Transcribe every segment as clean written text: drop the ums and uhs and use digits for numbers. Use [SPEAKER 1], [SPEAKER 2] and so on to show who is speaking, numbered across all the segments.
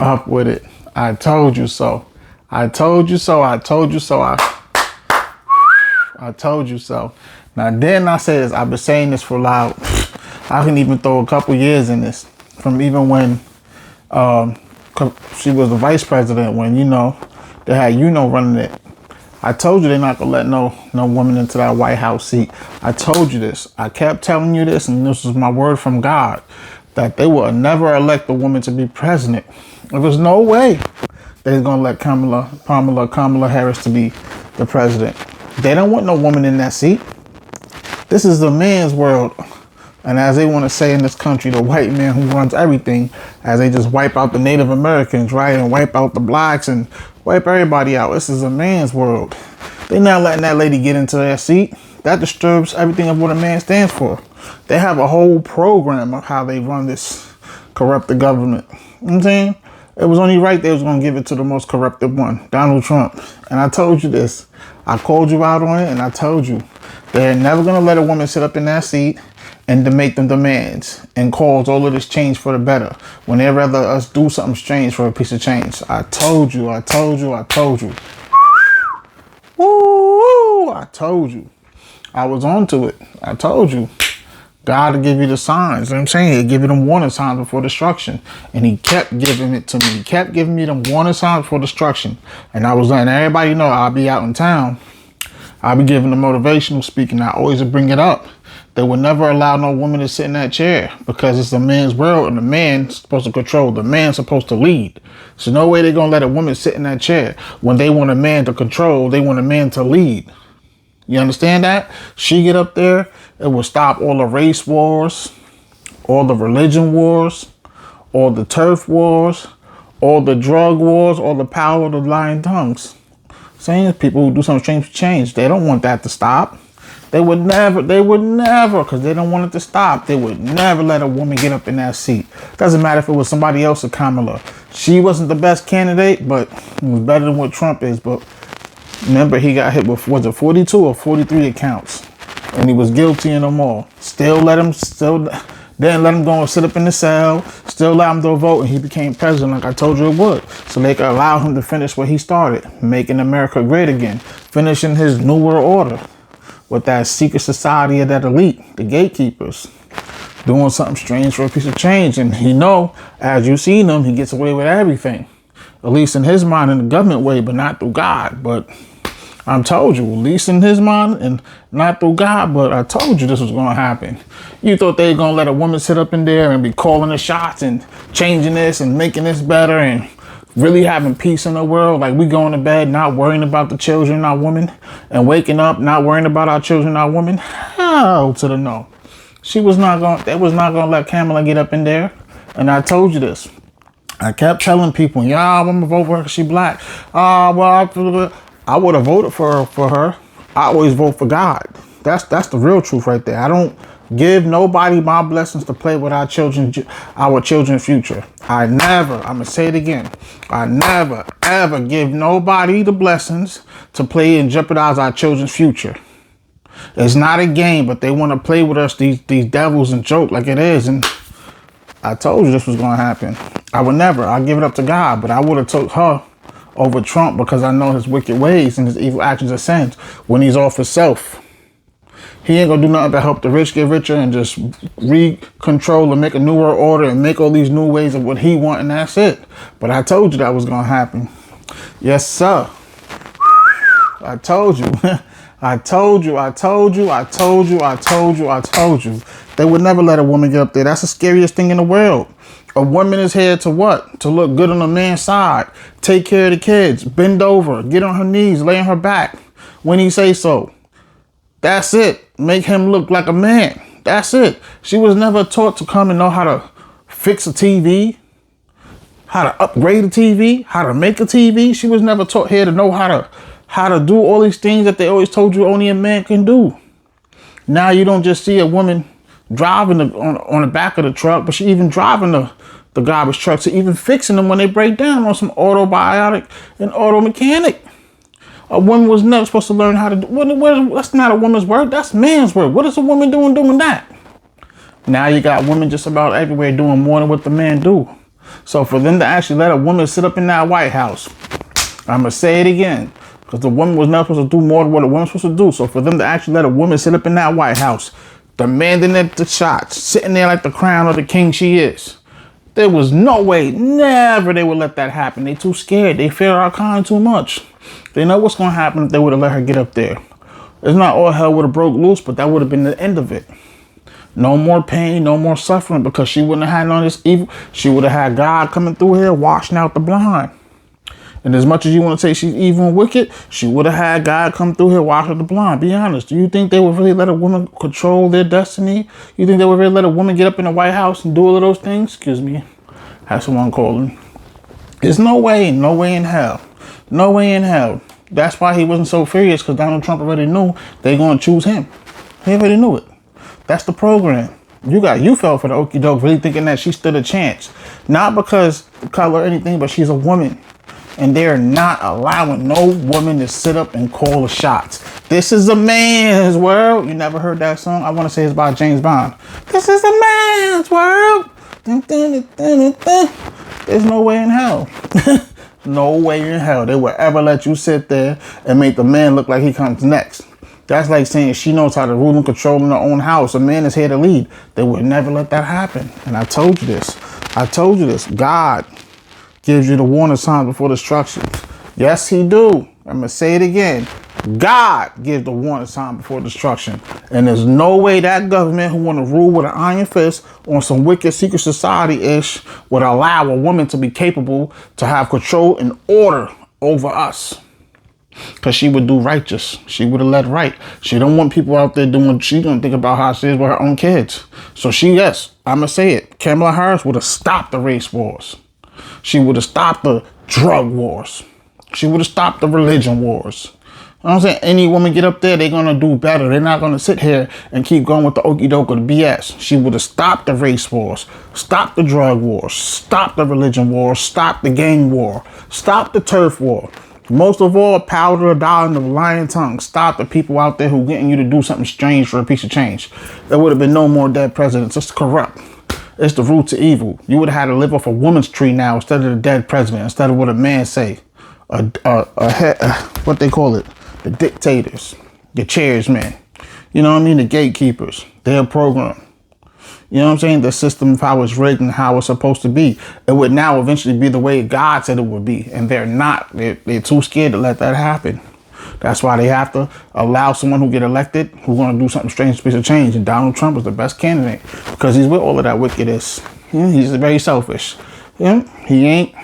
[SPEAKER 1] up with it. I told you so. I told you so. I told you so. I told you so. Now, then I say this. I've been saying this for loud. I can even throw a couple years in this. From even when she was the vice president, when, they had, running it. I told you they're not going to let no woman into that White House seat. I told you this. I kept telling you this, and this is my word from God, that they will never elect a woman to be president. There was no way they're going to let Kamala Harris to be the president. They don't want no woman in that seat. This is the man's world. And as they want to say in this country, the white man who runs everything, as they just wipe out the Native Americans, right? And wipe out the blacks and wipe everybody out. This is a man's world. They're not letting that lady get into that seat. That disturbs everything of what a man stands for. They have a whole program of how they run this corrupted government. You know what I'm saying? It was only right they was going to give it to the most corrupted one, Donald Trump. And I told you this. I called you out on it, and I told you they're never going to let a woman sit up in that seat and to make them demands and cause all of this change for the better when they'd rather us do something strange for a piece of change. I told you. Woo! I told you. I was onto it. I told you. God will give you the signs. You know what I'm saying? He'll give you them warning signs before destruction. And he kept giving it to me. He kept giving me them warning signs before destruction. And I was letting everybody know I'll be out in town. I'll be giving the motivational speaking. I always bring it up. They would never allow no woman to sit in that chair because it's a man's world and the man's supposed to control. The man's supposed to lead. So no way they're going to let a woman sit in that chair. When they want a man to control, they want a man to lead. You understand that? She get up there, it will stop all the race wars, all the religion wars, all the turf wars, all the drug wars, all the power of the lying tongues. Saying people who do something strange change. They don't want that to stop. They would never, because they don't want it to stop. They would never let a woman get up in that seat. Doesn't matter if it was somebody else or Kamala. She wasn't the best candidate, but it was better than what Trump is. But remember, he got hit with, was it 42 or 43 accounts? And he was guilty in them all. Didn't let him go and sit up in the cell. Still allowed him to vote, and he became president like I told you it would. So they could allow him to finish what he started, making America great again, finishing his New World Order with that secret society of that elite, the gatekeepers, doing something strange for a piece of change. And as you seen him, he gets away with everything, at least in his mind, in the government way, but not through God. But I told you, at least in his mind and not through God, but I told you this was going to happen. You thought they were going to let a woman sit up in there and be calling the shots and changing this and making this better and really having peace in the world, like we going to bed not worrying about the children, our women, and waking up not worrying about our children, our women? Hell to the no. They was not going to let Kamala get up in there. And I told you this. I kept telling people, yeah, I'm going to vote for her because she black. I would have voted for her. I always vote for God. That's the real truth right there. I don't give nobody my blessings to play with our children's future. I'm going to say it again. I never, ever give nobody the blessings to play and jeopardize our children's future. It's not a game, but they want to play with us, these devils, and joke like it is. And I told you this was going to happen. I'll give it up to God, but I would have took her over Trump because I know his wicked ways and his evil actions and sins when he's off himself. He ain't gonna do nothing but help the rich get richer and just control and make a new world order and make all these new ways of what he want, and that's it. But I told you that was gonna happen. Yes, sir. I told you. I told you. They would never let a woman get up there. That's the scariest thing in the world. A woman is here to what? To look good on a man's side. Take care of the kids. Bend over. Get on her knees. Lay on her back when he say so. That's it. Make him look like a man. That's it. She was never taught to come and know how to fix a TV, how to upgrade a TV, how to make a TV. She was never taught here to know how to do all these things that they always told you only a man can do. Now you don't just see a woman driving on the back of the truck, but she even driving the garbage trucks, even fixing them when they break down on some autobiotic and auto mechanic. A woman was never supposed to learn how to do. That's not a woman's work. That's man's work. What is a woman doing that? Now you got women just about everywhere doing more than what the man do. So for them to actually let a woman sit up in that White House, I'm going to say it again, because the woman was not supposed to do more than what a woman was supposed to do. So for them to actually let a woman sit up in that White House, demanding it the shots, sitting there like the crown of the king she is, there was no way, never they would let that happen. They too scared. They fear our kind too much. They know what's going to happen if they would have let her get up there. It's not all hell would have broke loose, but that would have been the end of it. No more pain, no more suffering, because she wouldn't have had none of this evil. She would have had God coming through here, washing out the blind. And as much as you want to say she's evil and wicked, she would have had God come through here, wash out the blind. Be honest. Do you think they would really let a woman control their destiny? You think they would really let a woman get up in the White House and do all of those things? Excuse me. Have someone calling. There's no way in hell. No way in hell. That's why he wasn't so furious, because Donald Trump already knew they're going to choose him. He already knew it. That's the program. You fell for the okie doke, really thinking that she stood a chance. Not because of color or anything, but she's a woman. And they're not allowing no woman to sit up and call the shots. This is a man's world. You never heard that song? I want to say it's by James Bond. This is a man's world. There's no way in hell. No way in hell they would ever let you sit there and make the man look like he comes next. That's like saying she knows how to rule and control in her own house. A man is here to lead. They would never let that happen. And I told you this. God gives you the warning signs before destruction. Yes, he do. I'm going to say it again. God gives the warning sign before destruction. And there's no way that government who want to rule with an iron fist on some wicked secret society-ish would allow a woman to be capable to have control and order over us. Because she would do righteous. She would have led right. She don't want people out there doing, she don't think about how she is with her own kids. So I'm going to say it. Kamala Harris would have stopped the race wars. She would have stopped the drug wars. She would have stopped the religion wars. You know what I'm saying? Any woman get up there, they're going to do better. They're not going to sit here and keep going with the okie doke or the BS. She would have stopped the race wars, stopped the drug wars, stopped the religion wars, stopped the gang war, stopped the turf war. Most of all, powder a dollar in the lying tongue. Stop the people out there who getting you to do something strange for a piece of change. There would have been no more dead presidents. It's corrupt. It's the root to evil. You would have had to live off a woman's tree now instead of the dead president, instead of what a man say. What they call it? The dictators, the chairsmen. You know what I mean? The gatekeepers. Their program. You know what I'm saying? The system of how it's rigged and how it's supposed to be. It would now eventually be the way God said it would be. And they're not. They're too scared to let that happen. That's why they have to allow someone who get elected who's going to do something strange, piece of change. And Donald Trump is the best candidate because he's with all of that wickedness. Yeah, he's very selfish. Yeah, he ain't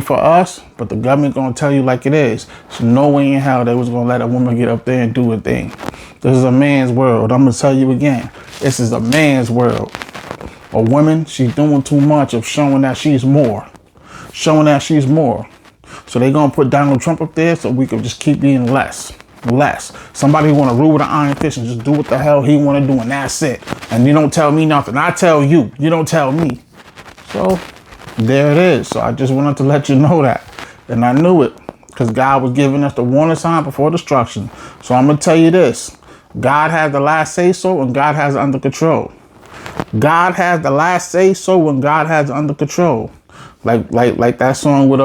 [SPEAKER 1] for us, but the government going to tell you like it is. So no way in hell they was going to let a woman get up there and do a thing. This is a man's world. I'm going to tell you again. This is a man's world. A woman, she's doing too much of showing that she's more. Showing that she's more. So they're going to put Donald Trump up there so we can just keep being less. Somebody who want to rule with an iron fist and just do what the hell he want to do, and that's it. And you don't tell me nothing. I tell you. You don't tell me. So there it is. So I just wanted to let you know that. And I knew it because God was giving us the warning sign before destruction. So I'm going to tell you this. God has the last say so, and God has it under control. God has the last say so, and God has it under control. Like that song with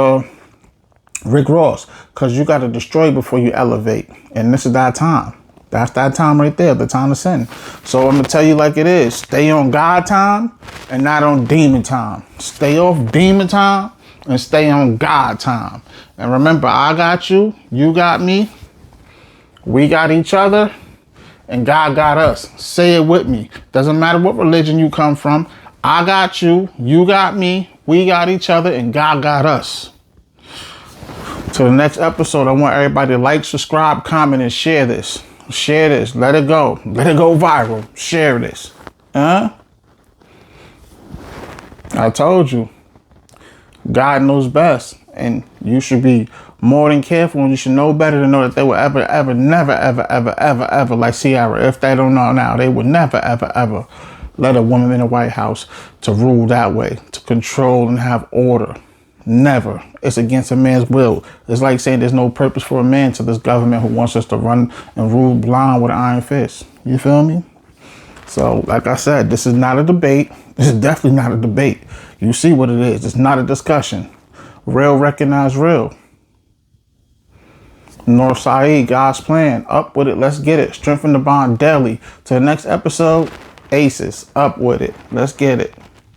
[SPEAKER 1] Rick Ross. Because you got to destroy before you elevate. And this is that time. That's that time right there, the time to sin. So I'm going to tell you like it is. Stay on God time and not on demon time. Stay off demon time and stay on God time. And remember, I got you. You got me. We got each other. And God got us. Say it with me. Doesn't matter what religion you come from. I got you. You got me. We got each other. And God got us. To the next episode, I want everybody to like, subscribe, comment, and share this. Share this. Let it go. Let it go viral. Share this. I told you. God knows best. And you should be more than careful, and you should know better to know that they will never, like Ciara, if they don't know now, they would never let a woman in the White House to rule that way, to control and have order. Never. It's against a man's will. It's like saying there's no purpose for a man to this government who wants us to run and rule blind with an iron fist. You feel me? So, like I said, this is not a debate. This is definitely not a debate. You see what it is. It's not a discussion. Real recognize real. North Saeed, God's plan. Up with it. Let's get it. Strengthen the bond daily. To the next episode, Aces. Up with it. Let's get it.